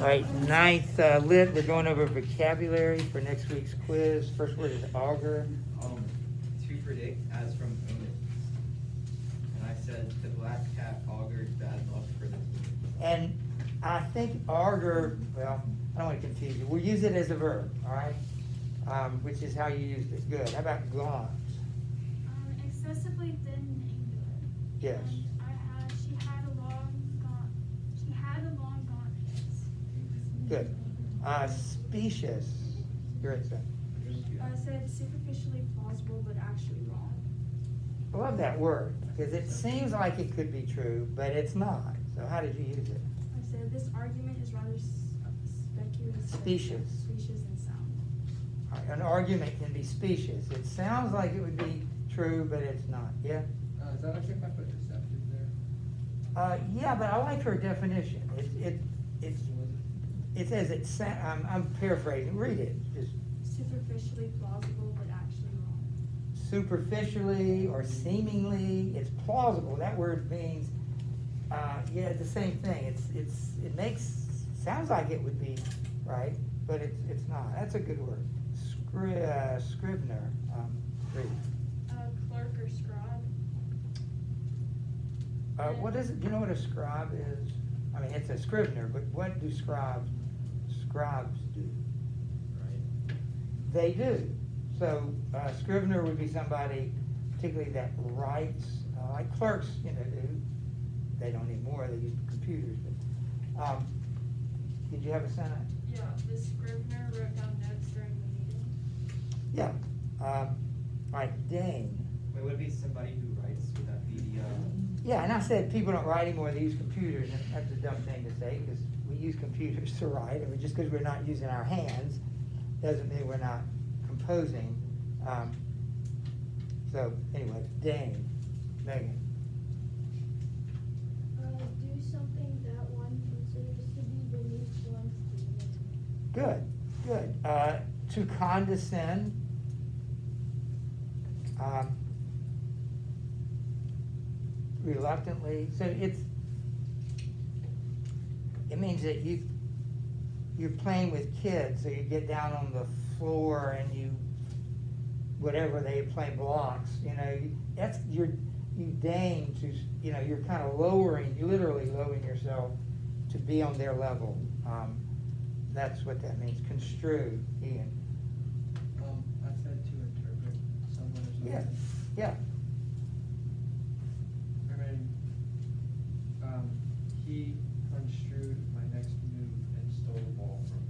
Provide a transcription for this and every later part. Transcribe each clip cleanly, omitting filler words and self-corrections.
right, ninth lit, we're going over vocabulary for next week's quiz. First word is augur. To predict, as from omen. And I said the black cat augured bad luck for the team. And I think augur, well, I don't want to confuse you. We'll use it as a verb, all right? Which is how you used it. Good. How about gaunt? Excessively thin and angular. Yes. And she had a long gaunt face. Good. Specious. You're right, sir. I said superficially plausible, but actually wrong. I love that word because it seems like it could be true, but it's not. So how did you use it? I said this argument is rather speculative. Specious. Specious and sound. All right, an argument can be specious. It sounds like it would be true, but it's not. Yeah? Is that okay if I put deceptive there? Yeah, but I like her definition. It says I'm paraphrasing. Read it. Just Superficially plausible, but actually wrong. superficially or seemingly, it's plausible. That word means, yeah, it's the same thing. It sounds like it would be right, but it's not. That's a good word. Scrivener. Read. Clerk or scribe. What is it? Do you know what a scribe is? I mean, it's a scrivener, but what do scribes do? Right? They do. So scrivener would be somebody, particularly that writes, like clerks, do. They don't anymore. They use computers. But did you have a sentence? Yeah, the scrivener wrote down notes during the meeting. Yeah. All right, Dane. Wait, would it be somebody who writes? Would that be the, Yeah, and I said people don't write anymore. They use computers, and that's a dumb thing to say because we use computers to write. I mean, just because we're not using our hands doesn't mean we're not composing. So anyway, Dane, Megan. Do something that one considers to be beneath one's dignity. Good. To condescend. Reluctantly. So it means that you're playing with kids, so you get down on the floor and you whatever they play blocks, you deign to, you're kind of literally lowering yourself to be on their level. That's what that means. Construe, Ian. I said to interpret someone or something. Yeah. I mean, he construed my next move and stole the ball from me.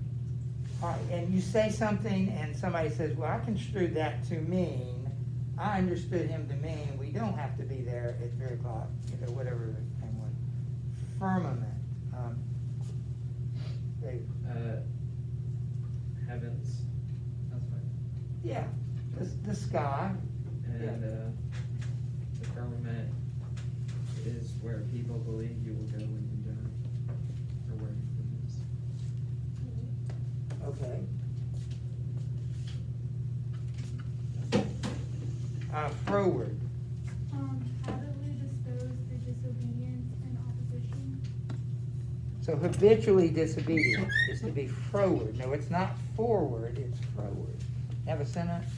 All right, and you say something and somebody says, well, I construed that to mean, I understood him to mean, we don't have to be there at 3 o'clock, whatever the thing was. Firmament. Dave. heavens? That's fine. Yeah, the sky. And the firmament is where people believe you will go when you die, or where you Okay. Froward. Habitually disposed to disobedience and opposition. So habitually disobedient is to be froward. No, it's not forward, it's froward. Have a sentence?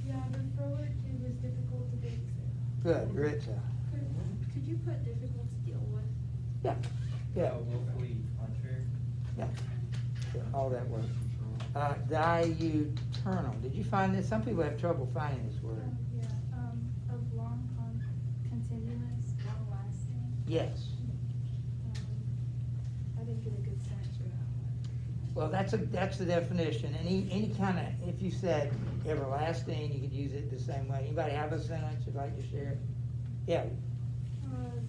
Yeah, but forward, it was difficult to base it. Good, Ritza. Could you put difficult to deal with? Yeah, yeah, willfully contrary. yeah. All that works. Diuturnal. Did you find this? Some people have trouble finding this word. Yeah, of long continuous, long lasting. Yes. I didn't get a good sense for that one. Well, that's the definition. Any kind of, if you said everlasting, you could use it the same way. Anybody have a sentence you'd like to share? Yeah.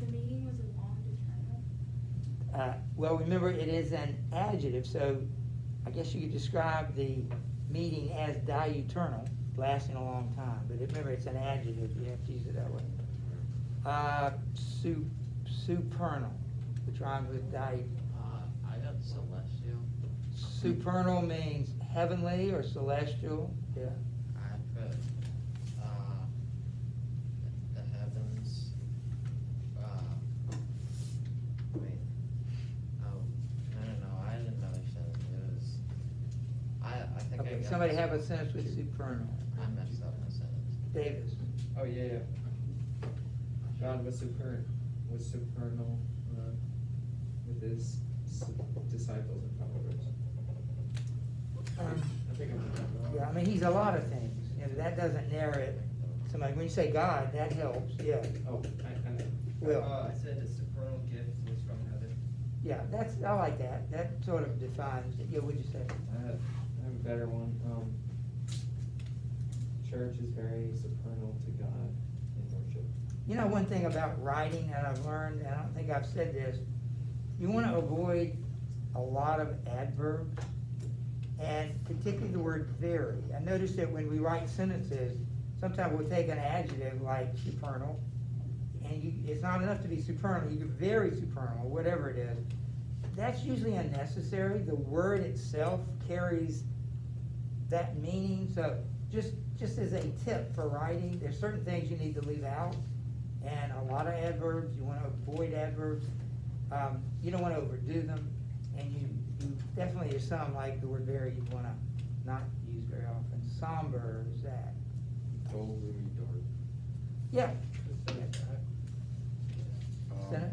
The meeting was a long determined. Well, remember, it is an adjective, so I guess you could describe the meeting as diuturnal, lasting a long time. But remember, it's an adjective. You have to use it that way. Supernal, which rhymes with di. I got celestial. Supernal means heavenly or celestial. Yeah. I put the heavens. Wait. Oh, no. I had another somebody have a sentence with supernal? I messed up in a sentence. Davis. Oh, yeah. God was supernal, with his disciples and followers. I think I'm. Yeah, I mean, he's a lot of things, and that doesn't narrow it. Somebody, when you say God, that helps, yeah. Oh, I Will. I said the supernal gift was from heaven. Yeah, I like that. That sort of defines it. Yeah, what'd you say? I have a better one. Church is very supernal to God in worship. You know, one thing about writing that I've learned, and I don't think I've said this, you want to avoid a lot of adverbs, and particularly the word very. I noticed that when we write sentences, sometimes we'll take an adjective like supernal, and it's not enough to be supernal, you get very supernal, whatever it is. That's usually unnecessary. The word itself carries that meaning, so just as a tip for writing, there's certain things you need to leave out, and a lot of adverbs, you want to avoid adverbs. You don't want to overdo them, and you definitely, there's some like the word very you want to not use very often. Somber is that. Dull, gloomy, dark. Yeah. Um, Senate?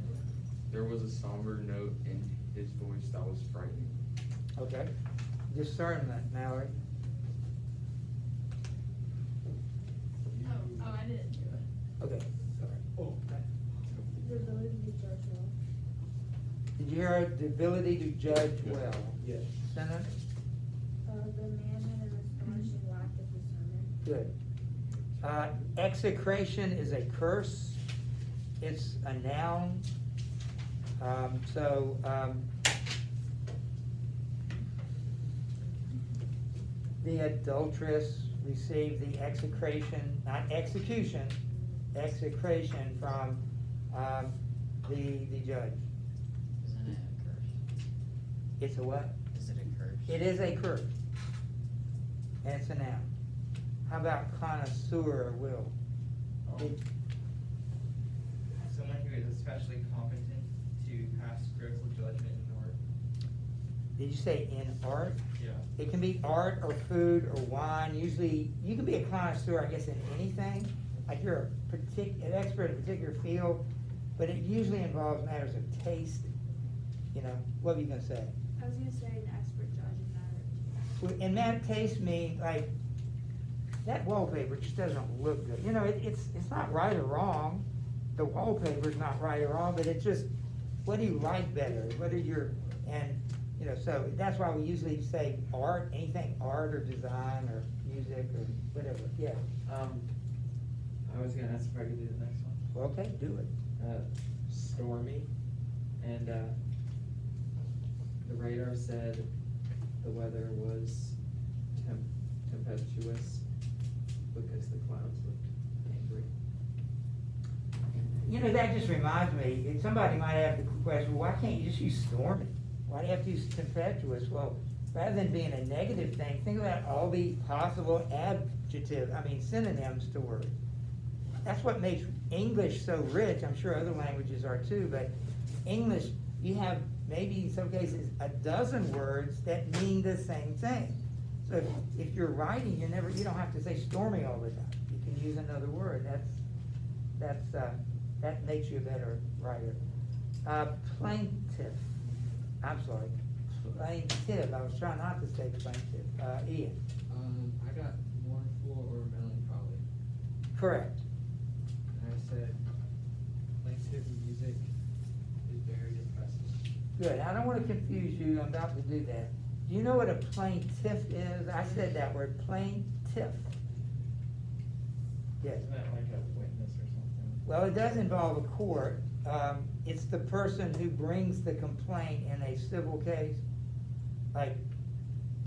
There was a somber note in his voice that was frightening. Okay. Discernment, Mallory. Oh, I didn't do it. Okay, sorry. Oh. The ability to judge well. Did you hear it? The ability to judge well? Yes. Senate? The man had an astonishing lack of discernment. Good. Execration is a curse. It's a noun. The adulteress received the execration, not execution, execration from the judge. Isn't it a curse? It's a what? Is it a curse? It is a curse. And it's a noun. How about connoisseur, Will? Did- Someone who is especially competent to pass critical judgment in art. Did you say in art? Yeah. It can be art or food or wine. Usually, you can be a connoisseur, I guess, in anything. Like you're an expert in a particular field, but it usually involves matters of taste. You know, what were you gonna say? I was gonna say an expert judge in matter. And that taste means like that wallpaper just doesn't look good. You know, it's not right or wrong. The wallpaper's not right or wrong, but it's just what do you like better? Whether you're you know, so that's why we usually say art, anything art or design or music or whatever. Yeah. I was gonna ask if I could do the next one. Well, okay, do it. Stormy, and the radar said the weather was tempestuous because the clouds looked angry. You know, that just reminds me, somebody might have the question, well, why can't you just use stormy? Why do you have to use tempestuous? Well, rather than being a negative thing, think about all the possible synonyms to words. That's what makes English so rich. I'm sure other languages are too, but English, you have maybe in some cases a dozen words that mean the same thing. So if you're writing, you don't have to say stormy all the time. You can use another word. That makes you a better writer. Plaintiff. I'm sorry. Plaintiff. I was trying not to say plaintiff. Ian. I got mournful or melancholy. Correct. And I said plaintive music is very depressing. Good. I don't want to confuse you. I'm about to do that. Do you know what a plaintiff is? I said that word, plaintiff. Yes. Isn't that like a witness or something? Well, it does involve a court. It's the person who brings the complaint in a civil case. Like,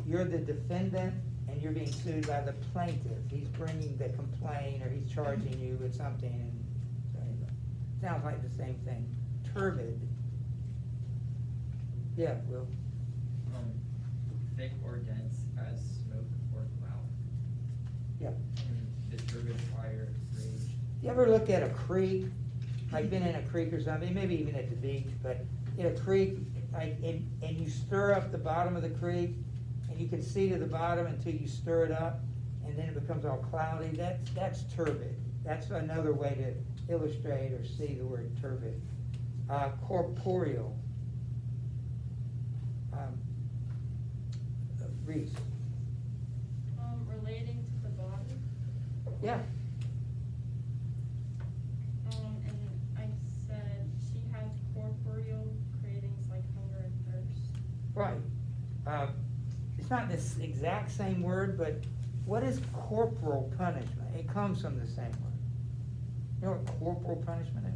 you're the defendant and you're being sued by the plaintiff. He's bringing the complaint or he's charging you with something. And so anyway, sounds like the same thing. Turbid. Yeah, Will. Thick or dense as smoke or cloud. Yeah. And the turbid fire rage. You ever look at a creek, like been in a creek or something, maybe even at the beach, but in a creek, like, and you stir up the bottom of the creek, and you can see to the bottom until you stir it up, and then it becomes all cloudy. That's turbid. That's another way to illustrate or see the word turbid. Corporeal. Reese. Relating to the body. Yeah. And I said she has corporeal cravings like hunger and thirst. Right. It's not this exact same word, but what is corporal punishment? It comes from the same word. You know what corporal punishment is?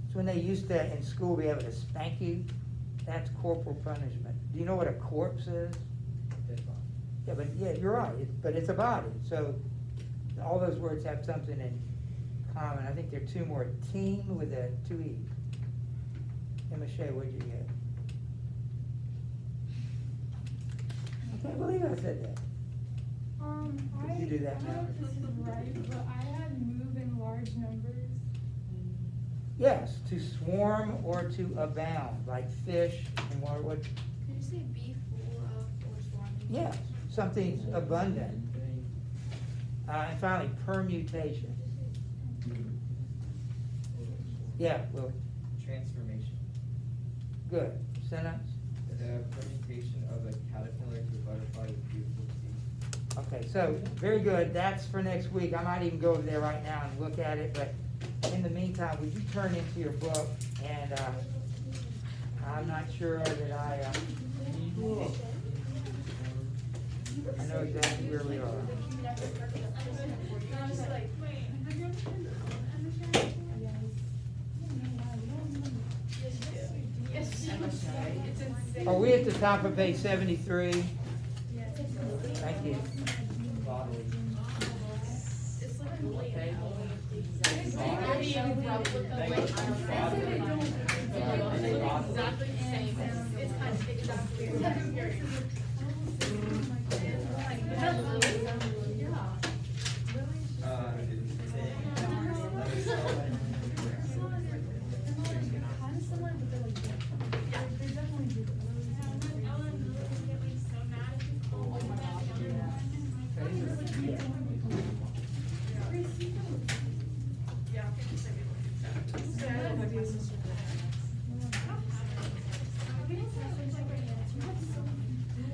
It's when they used to, in school, be able to spank you. That's corporal punishment. Do you know what a corpse is? Dead body. Yeah, but yeah, you're right, but it's a body, so all those words have something in common. I think there are two more. Team with a 2 E. Emma Shea, what'd you get? I can't believe I said that. Could you do that I now? don't know if this is right, but I had move in large numbers. Yes, to swarm or to abound, like fish and water. What? Could you say be full of or swarming? Yes, something's abundant. And finally, permutation. Yeah, Lily. Transformation. Good. Sentence? The permutation of a caterpillar to a butterfly with beautiful teeth. Okay, so, very good. That's for next week. I might even go over there right now and look at it, but in the meantime, would you turn into your book? And I'm not sure that I know exactly where we are. Are we at the top of page 73? Thank you. Bodily. Exactly the same. It's kind of exactly.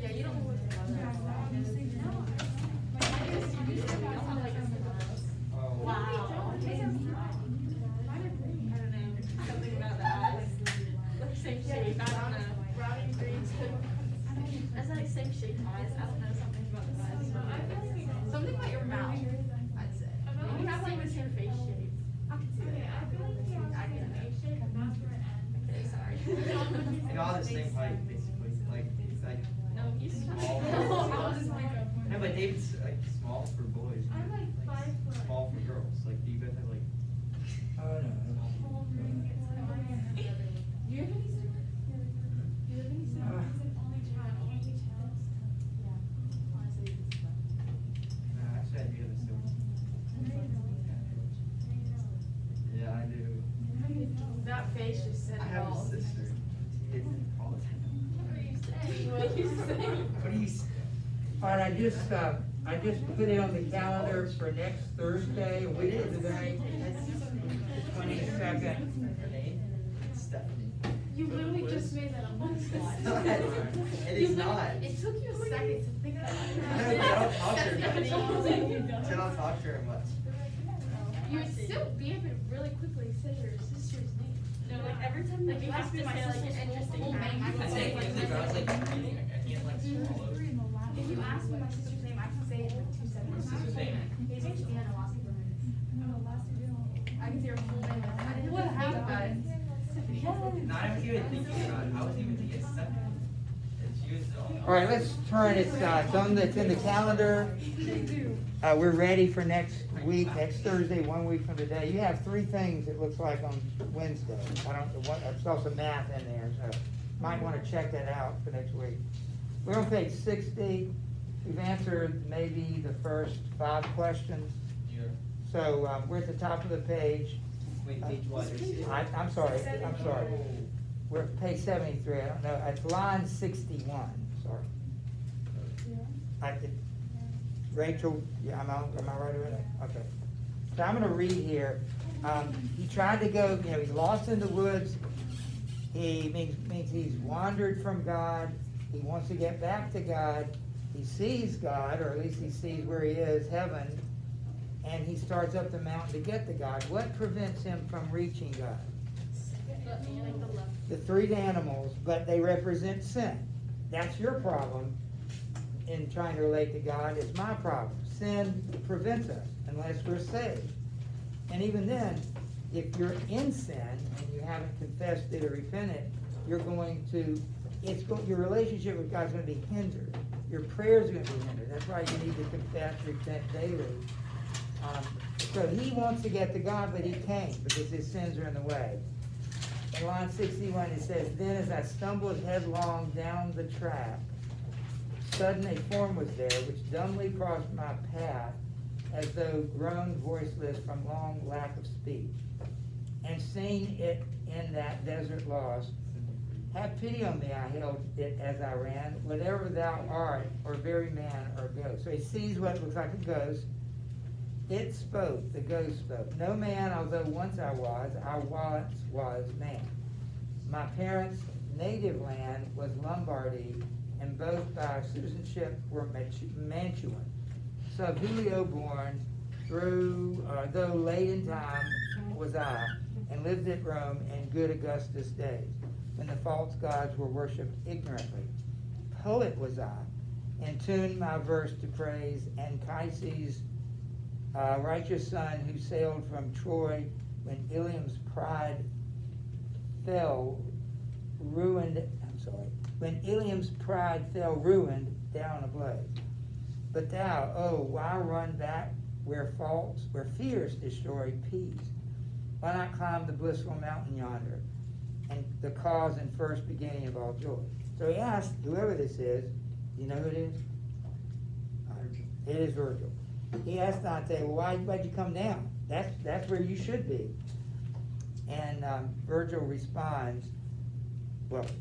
Yeah, you don't look Wow. I don't know. Something about the eyes. Like same shape. I don't know. Brown and green. That's like same shape eyes. I don't know. Something about the eyes. Something about your mouth. I'd say. You have like the same face shape. I can see that. I feel like I get face shape, but not for an end. Okay, sorry. They all the same height, basically. Like, it's like No, he's small. I'll just make up. No, but David's like small for boys. I'm like 5 foot. Small for girls. Like, do you guys have like? Oh, no. Do you have any siblings? Do you have any siblings? He's an only child. Only child. Yeah. Honestly, it's fun. No, actually, I do have a sibling. Yeah, I do. That face just said I it have a all. sister. She is in college. What are you saying? What are you saying? What do you say? All right, I just put it on the calendar for next Thursday, a week from today, the 22nd. Her name? Stephanie. You literally just made that up on the spot. It is not. It took you a second to think that. I don't talk to her much. I don't talk to her much. You would still be able to really quickly say your sister's name. No, like every time like you ask me to say like an interesting name, I can say like if you ask me my sister's name, I can say it in like 2 seconds. Sister's name? His name's Deanna I can say her full name. I didn't even think about it. No, I was even thinking about it. I was even thinking Stephanie. And she was All right, let's turn it, it's in the calendar. We're ready for next week, next Thursday, 1 week from today. You have 3 things, it looks like, on Wednesday. I don't know what, I saw some math in there, so might want to check that out for next week. We're on page 60. We've answered maybe the first 5 questions. So we're at the top of the page. Wait, page what? I'm sorry. we're at page 73, I don't know, it's line 61, sorry. Rachel, yeah, am I right with it? Okay. So I'm gonna read here. He tried to go, he's lost in the woods. He means he's wandered from God. He wants to get back to God. He sees God, or at least he sees where he is, heaven, and he starts up the mountain to get to God. What prevents him from reaching God? The three animals, but they represent sin. That's your problem in trying to relate to God. It's my problem. Sin prevents us unless we're saved. And even then, if you're in sin and you haven't confessed it or repented, your relationship with God's going to be hindered. Your prayers are going to be hindered. That's why you need to confess, repent daily. So he wants to get to God, but he can't because his sins are in the way. In line 61, it says, "Then as I stumbled headlong down the track, sudden a form was there, which dumbly crossed my path, as though grown voiceless from long lack of speech. And seeing it in that desert lost, have pity on me, I hailed it as I ran, whatever thou art, or very man or ghost." So he sees what looks like a ghost. It spoke, the ghost spoke. "No man, although once I once was man. My parents' native land was Lombardy, and both by citizenship were Mantuan. Sub Julio born, though late in time was I, and lived at Rome in good Augustus days, when the false gods were worshipped ignorantly. Poet was I, and tuned my verse to praise Anchises' righteous son, who sailed from Troy when Ilium's pride fell, ruined down ablaze. But thou, oh, why run back where fears destroy peace? Why not climb the blissful mountain yonder, and the cause and first beginning of all joy?" So he asked whoever this is, do you know who it is? It is Virgil. He asked Dante, "Well, why'd you come down? That's where you should be." And Virgil responds,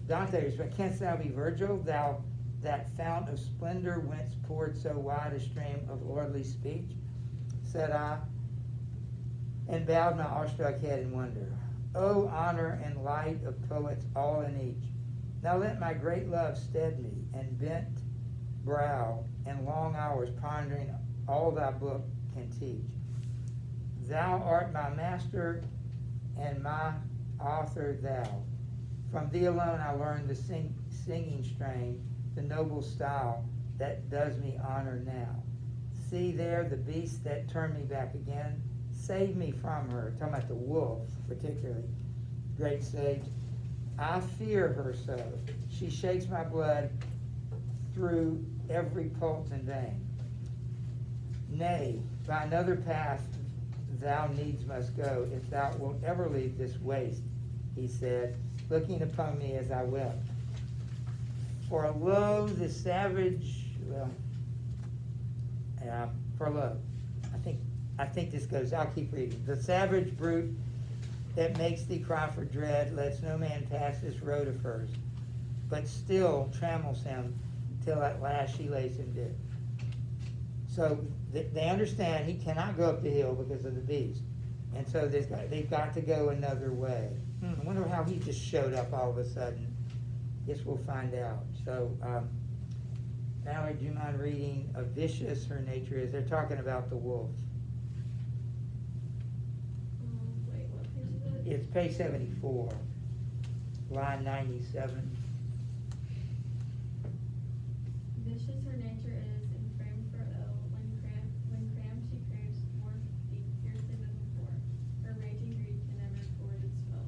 Dante responds, "Canst thou be Virgil, thou that fount of splendor whence poured so wide a stream of lordly speech?" Said I, and bowed my awestruck head in wonder. "O honor and light of poets all in each, now let my great love stead me, and bent brow and long hours pondering all thy book can teach. Thou art my master and my author thou. From thee alone I learned the singing strain, the noble style that does me honor now. See there the beast that turned me back again. Save me from her," talking about the wolf particularly, "great sage. I fear her so. She shakes my blood through every pulse and vein. Nay, by another path thou needs must go, if thou wilt ever leave this waste," he said, looking upon me as I wept. "For lo, the savage," I think this goes, I'll keep reading. "The savage brute that makes thee cry for dread, lets no man pass this road of hers, but still trammels him till at last she lays him dead." So they understand he cannot go up the hill because of the beast. And so they've got to go another way. I wonder how he just showed up all of a sudden. Guess we'll find out. So, Valerie, do you mind reading vicious her nature is? They're talking about the wolf. Wait, what page is it? It's page 74, line 97. Vicious her nature is, and framed for ill. When crammed she craves more fiercely than before. Her raging greed can never forward its fill.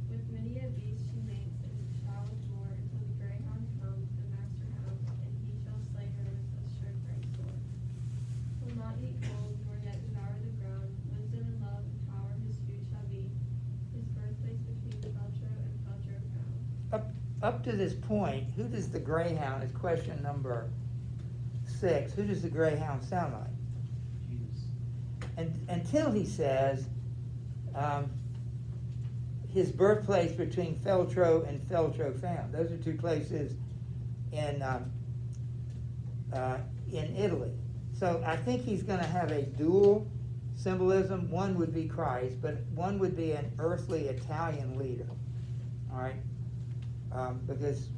With many a beast she mates, and shall with more, until the greyhound comes, the master hound, and he shall slay her with a sure-bright sword. Will not eat gold, nor yet devour the ground. Wisdom and love and power his food shall be. His birthplace between Feltro and Feltro found. Up to this point, who does the greyhound, is question number 6, who does the greyhound sound like? Jesus. And until he says, his birthplace between Feltro and Feltro found. Those are two places in Italy. So I think he's going to have a dual symbolism. One would be Christ, but one would be an earthly Italian leader. All right, because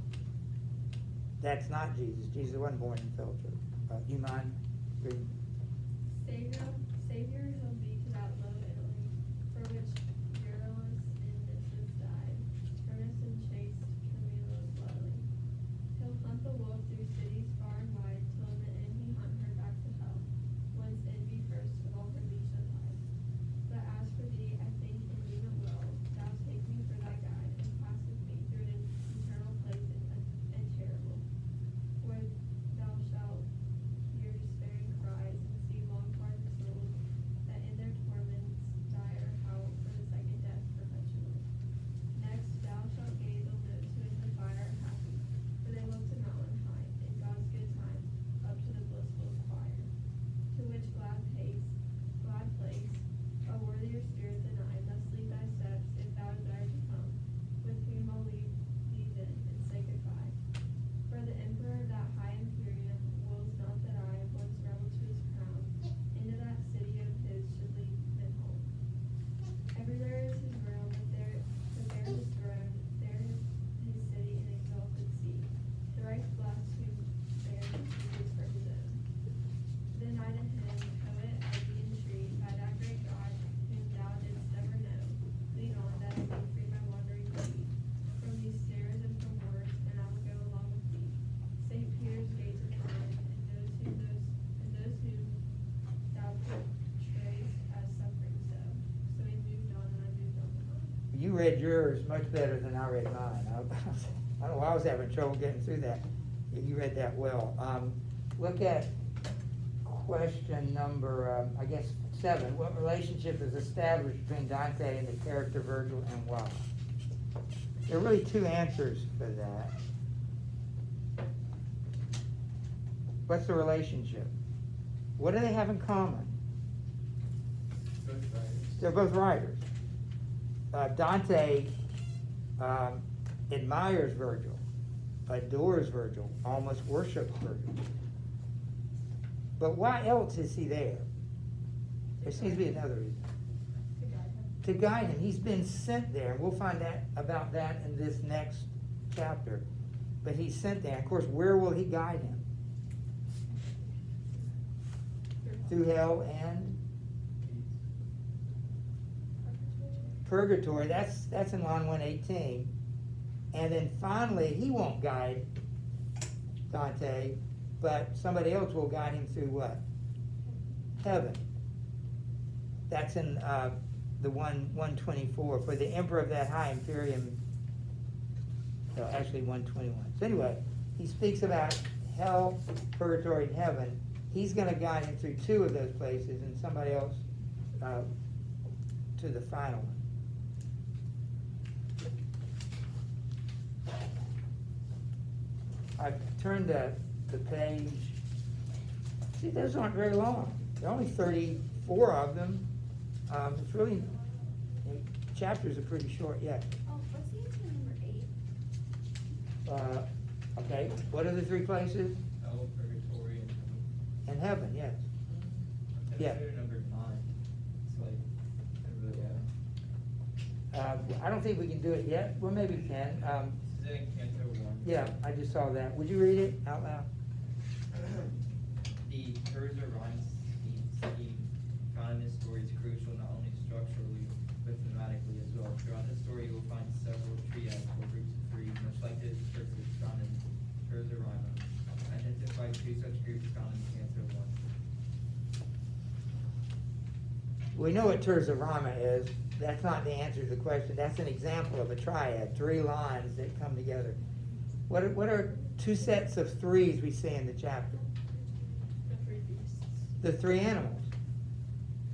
that's not Jesus. Jesus wasn't born in Feltro. Do you mind reading? Savior he'll be to that low Italy, for which Virulus and Nissus died, Turnus and chaste Camillus lowly. He'll hunt the wolf through cities far and wide, till in the end he hunt her back to hell, whence envy first of all her leash doth hide. But as for thee, I think and deem it will, thou take me for thy guide, and pass with me through an eternal place and terrible, where thou shalt hear despairing cries, and see long-parted souls, that in their torments dire howl for the second death perpetually. Next thou shalt gaze on those who in the fire are happy, for they look to not on high, in God's good time, up to the blissful choir. To which glad place, a worthier spirit than I must lead thy steps, if thou desire to come, with whom I'll leave thee then, and say goodbye. For the emperor of that high imperium wills not that I, once rebel to his crown, into that city of his should lead men home. Everywhere is his realm, but there his throne, there his city and exalted seat. Thrice blessed whom there he chooses for his own. Then I to him, poet, I thee entreat, by that great God, whom thou didst never know, lead on, that I may free my wandering feet from these snares and from wars, and I will go along with thee. St. Peter's gate to find, and those whom thou portrayest as suffering so. So he moved on, and I moved on behind. You read yours much better than I read mine. I don't know why I was having trouble getting through that. You read that well. Look at question number, I guess, 7. What relationship is established between Dante and the character Virgil, and why? There are really two answers for that. What's the relationship? What do they have in common? Both writers. They're both writers. Dante admires Virgil, adores Virgil, almost worships Virgil. But why else is he there? There seems to be another reason. To guide him. He's been sent there, and we'll find out about that in this next chapter. But he's sent there. Of course, where will he guide him? Through hell and purgatory. That's in line 118. And then finally, he won't guide Dante, but somebody else will guide him through what? Heaven. That's in the 124. For the emperor of that high imperium, no, actually 121. So anyway, he speaks about hell, purgatory, and heaven. He's going to guide him through two of those places, and somebody else to the final one. I've turned the page. See, those aren't very long. There are only 34 of them. It's really, chapters are pretty short, yeah. Oh, what's the answer to number 8? Okay, what are the three places? Hell, purgatory, and heaven. And heaven, yes. And Yeah. consider number 9. It's like, I really, I don't think we can do it yet. Well, maybe we can. this is in Canto 1. Yeah, I just saw that. Would you read it out loud? The Terza rhyme scheme found in this story is crucial not only structurally but thematically as well. Throughout the story, you will find several triads or groups of threes, much like the terces found in Terza rhyme. Identify 2 such groups found in Canto 1. We know what terza rima is. That's not the answer to the question. That's an example of a triad, 3 lines that come together. What are 2 sets of 3s we see in the chapter? The 3 beasts. The 3 animals.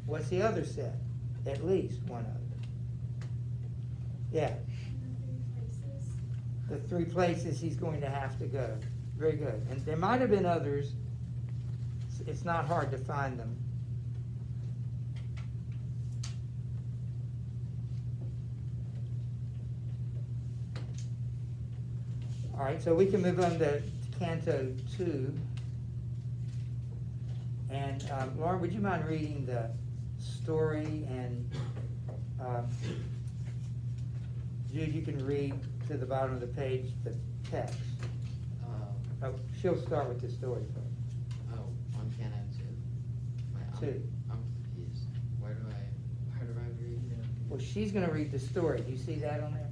What's the other set? At least one of them. Yeah, the 3 places he's going to have to go. Very good. And there might have been others. It's not hard to find them. All right, so we can move on to Canto 2. And Lauren, would you mind reading the story, and Jude, you can read to the bottom of the page the text. Oh, she'll start with the story first. On Canto 2. Wait, Two. I'm confused. Where do I read? Well, she's gonna read the story. Do you see that on there?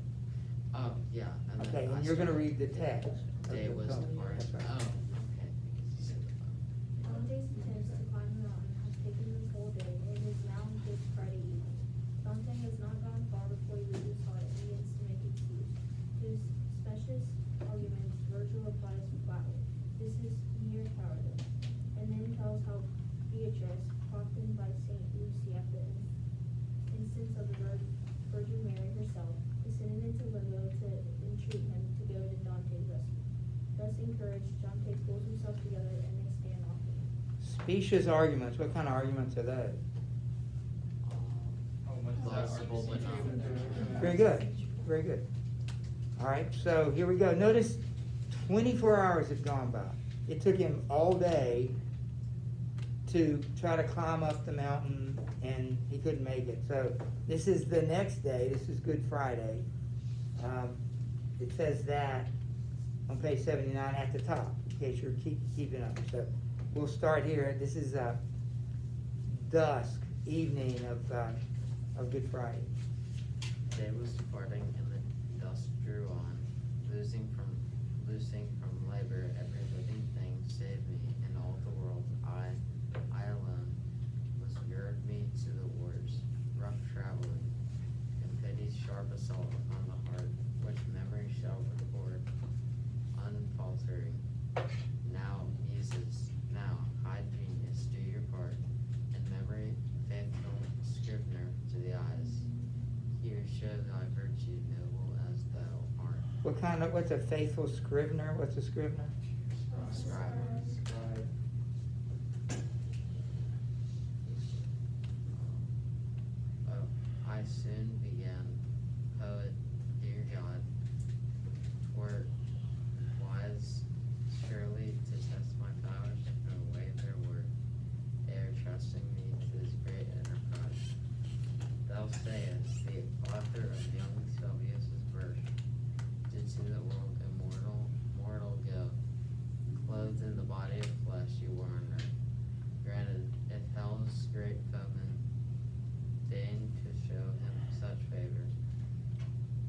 Oh, yeah. And then Okay, I and you're gonna start- read the text. Day Okay, was go. the part. That's right. Oh, okay. Because you said the phone. Dante's attempts to climb the mountain has taken this whole day, and it is now Good Friday evening. Dante has not gone far before he loses heart and begins to make excuse. To his specious arguments, Virgil replies flatly, "This is mere cowardice," and then tells how Beatrice, prompted by Saint Lucy at the instance of the Virgin Mary herself, descended into limbo to entreat him to go to Dante's rescue. Thus encouraged, Dante pulls himself together and they stand off him. Specious arguments. What kind of arguments are those? Oh, what's that? Plausible but not. Very good, very good. All right, so here we go. Notice 24 hours have gone by. It took him all day to try to climb up the mountain, and he couldn't make it. So this is the next day. This is Good Friday. It says that on page 79 at the top, in case you're keeping up. So we'll start here. This is dusk, evening of Good Friday. Day was departing and the dusk drew on, loosing from labor every living thing save me in all the world. I alone must gird me to the oars, rough traveling, and pity's sharp assault on the heart, which memory shall record, unfaltering. Now, muses, now, high genius, do your part, and memory, faithful scrivener to the eyes. Here show thy virtue, noble as thou art. What's a faithful scrivener? What's a scrivener? Scribe. I soon began, poet, dear God, twere wise surely to test my powers and weigh their worth, ere trusting me to this great enterprise. Thou sayest, the author of young Sylvius's birth, did to the world mortal go, clothed in the body of flesh you were on earth. Granted, if hell's great foeman deigned to show him such favor,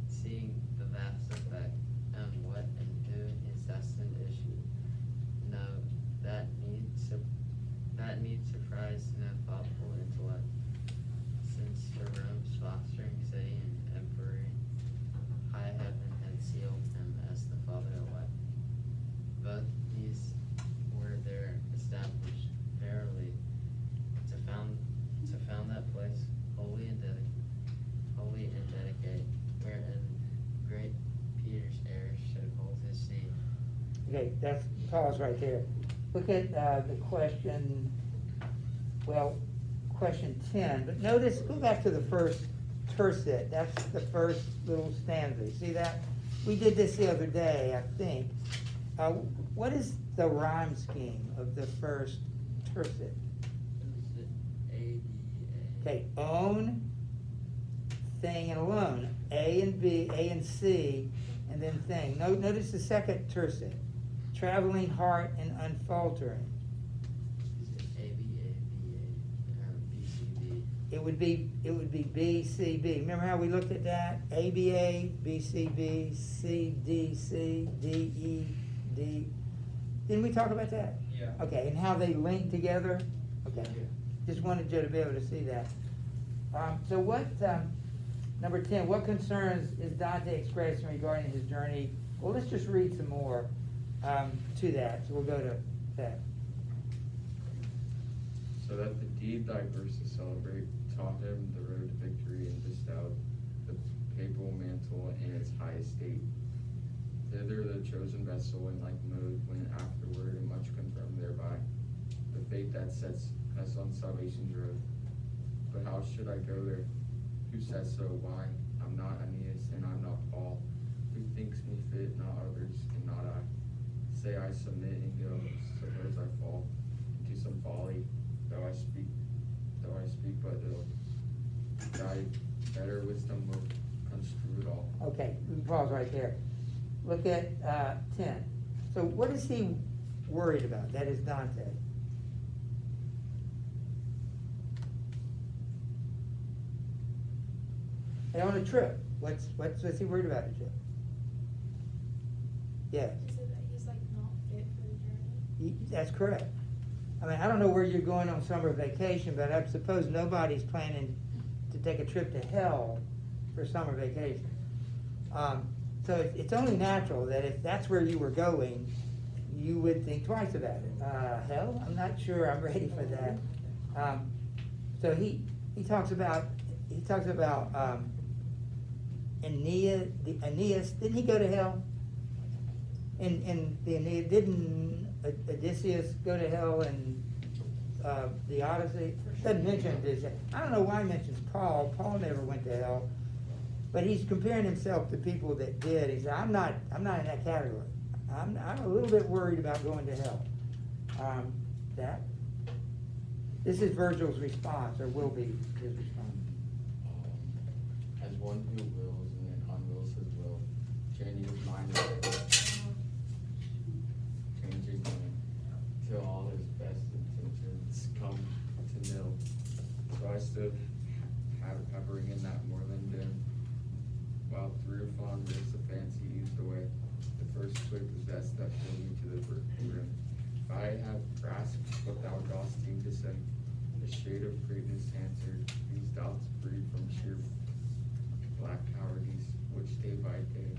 seeing the vast effect and what and who his destined issue, no, that need surprise no thoughtful intellect, since for Rome's fostering city and empery, high heaven had sealed him as the father elect. Both these were there established verily to found that place holy and dedicate, wherein great Peter's heir should hold his seat. Okay, that's, pause right there. Look at the question, question 10, but notice, go back to the first tercet. That's the first little stanza. You see that? We did this the other day, I think. What is the rhyme scheme of the first tercet? Okay, own, thing, and alone. A and B, A and C, and then thing. Notice the second tercet. Traveling heart and unfaltering. Is it BCB? It would be B, C, B. Remember how we looked at that? ABA, BCB, CDC, DE, D. Didn't we talk about that? Yeah. Okay, and how they link together? Okay. Just wanted you to be able to see that. So what, number 10, what concerns is Dante expressing regarding his journey? Well, let's just read some more to that. So we'll go to that. So that the deed diverse to celebrate taught him the road to victory and bestowed the papal mantle in its high estate. Thither the chosen vessel in like mode went afterward and much confirmed thereby the faith that sets us on salvation's road. But how should I go there? Who says so? Why? I'm not Aeneas and I'm not Paul. Who thinks me fit, not others, and not say I submit and go, suppose I fall into some folly, though I speak, but ill. Thy better wisdom will construe it all. Okay, we can pause right there. Look at 10. So what is he worried about? That is Dante. And on a trip, what's he worried about a trip? Yes, He said that he's like not fit for the journey. that's correct. I mean, I don't know where you're going on summer vacation, but I suppose nobody's planning to take a trip to hell for summer vacation. So it's only natural that if that's where you were going, you would think twice about it. Hell, I'm not sure I'm ready for that. So he talks about Aeneas, didn't he go to hell? In the Aeneid, didn't Odysseus go to hell in the Odyssey? Doesn't mention Odysseus. I don't know why he mentions Paul. Paul never went to hell. But he's comparing himself to people that did. He said, I'm not in that category. I'm a little bit worried about going to hell. This is Virgil's response, or will be his response. As one who wills and then unwills his will, changing his mind till all his best intentions come to nil. So I stood hovering in that moorland dim, while through fond rifts of fancy eased away the first twig possessed that filled me to the brim. If I have grasped what thou dost seem to say, the shade of greatness answered, these doubts breed from sheer black cowardice, which day by day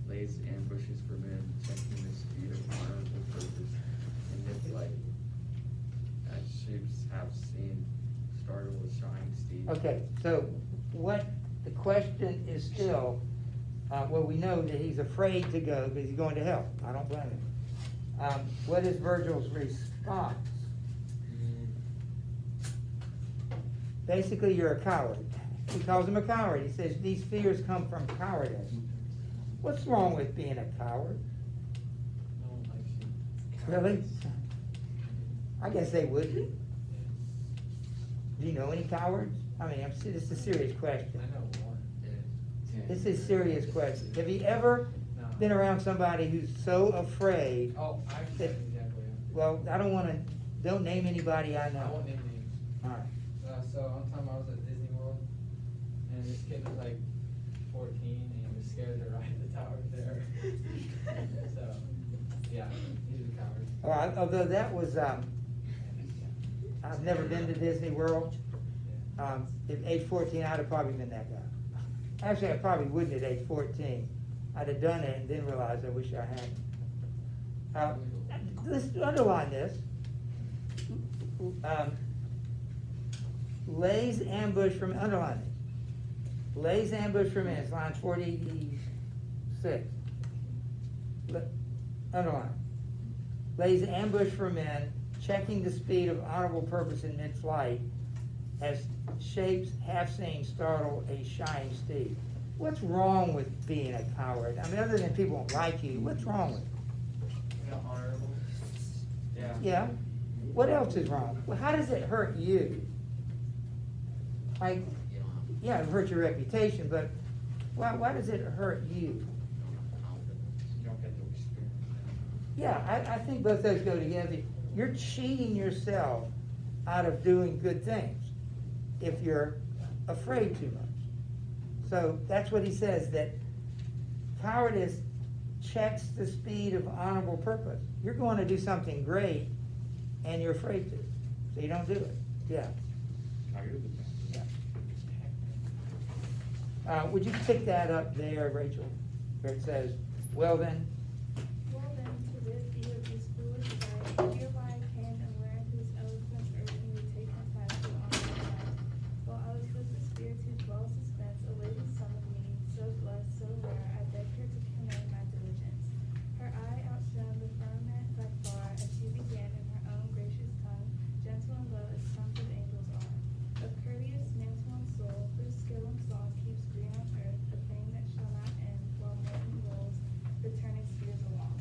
lays ambushes for men, checking the speed of honorable purpose, and if like, as ships have seen, startle a shining steed. Okay, so what the question is still, well, we know that he's afraid to go because he's going to hell. I don't blame him. What is Virgil's response? Basically, you're a coward. He calls him a coward. He says these fears come from cowardice. What's wrong with being a coward? No one likes you. Really? I guess they would be. Do you know any cowards? I mean, this is a serious question. I know one. This is a serious question. Have you ever No. been around somebody who's so afraid? Oh, I can tell you exactly. Well, I don't name anybody I I know. won't name names. All right. So one time I was at Disney World, and this kid was like 14, and he was scared to ride the tower there. So, yeah, he's a coward. All right, although that was, I've never been to Disney World. At age 14, I'd have probably been that guy. Actually, I probably wouldn't at age 14. I'd have done it and then realized I wish I hadn't. Let's underline this. Lays ambush from, underline it. Lays ambush from men, it's line 46. Underline. Lays ambush for men, checking the speed of honorable purpose in mid-flight, as shapes half seen startle a shining steed. What's wrong with being a coward? I mean, other than people don't like you, what's wrong with it? You know, honorable. Yeah. Yeah? What else is wrong? Well, how does it hurt you? Like, You don't have yeah, it hurts your reputation, but why does it hurt you? confidence. You don't get to experience that. Yeah, I think both those go together. You're cheating yourself out of doing good things if you're afraid too much. So that's what he says, that cowardice checks the speed of honorable purpose. You're going to do something great and you're afraid to, so you don't do it. Yeah. Would you pick that up there, Rachel, where it says, well then? Well then, to rid thee of this foolish desire, hereby came and learned whose eloquence urged me to take my path to honor and life. While I was with the spirits whose dwell suspense, a lady summoned me, so blessed, so rare, I begged her to commend my diligence. Her eye outshone the firmament by far, as she began in her own gracious tongue, gentle and low as tongues of angels are. Of courteous, mantle and soul, whose skill and song keeps green on earth, a fame that shall not end, while morning rolls the turning spheres along.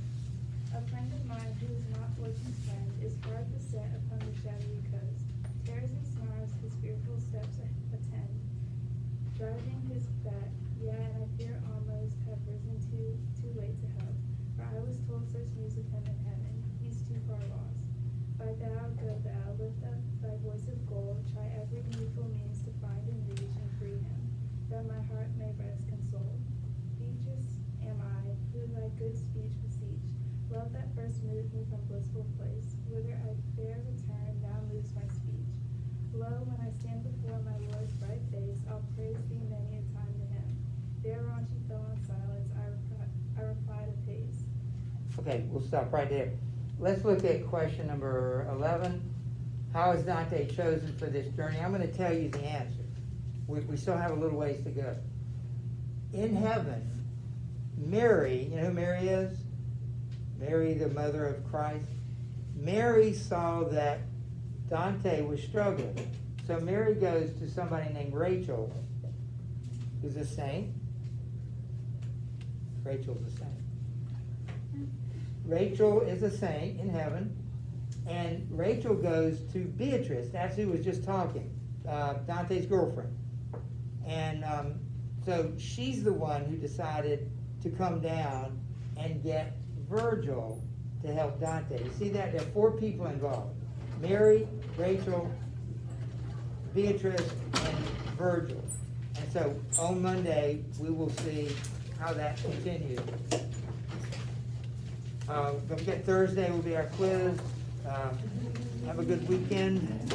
A friend of mine who is not fortune's friend is far beset upon the shadowy coast. Tears and snarls his fearful steps attend, driving his back, yea, and I fear almost have risen too late to help. For I was told such news of him in heaven, he's too far lost. By thou, go thou, lift up thy voice of gold, try every needful means to find and reach and free him, that my heart may rest consoled. Beatrice am I, who thy good speech beseech. Love that first moved me from blissful place, whither I fair return, now moves my speech. Lo, when I stand before my Lord's bright face, I'll praise thee many a time to him. Thereon she fell in silence, I replied apace. Okay, we'll stop right there. Let's look at question number 11. How is Dante chosen for this journey? I'm going to tell you the answer. We still have a little ways to go. In heaven, Mary, you know who Mary is? Mary, the mother of Christ. Mary saw that Dante was struggling. So Mary goes to somebody named Rachel, who's a saint. Rachel's a saint. Rachel is a saint in heaven, and Rachel goes to Beatrice. That's who was just talking, Dante's girlfriend. And so she's the one who decided to come down and get Virgil to help Dante. You see that? There are 4 people involved. Mary, Rachel, Beatrice, and Virgil. And so on Monday, we will see how that continues. Don't forget Thursday will be our quiz. Have a good weekend.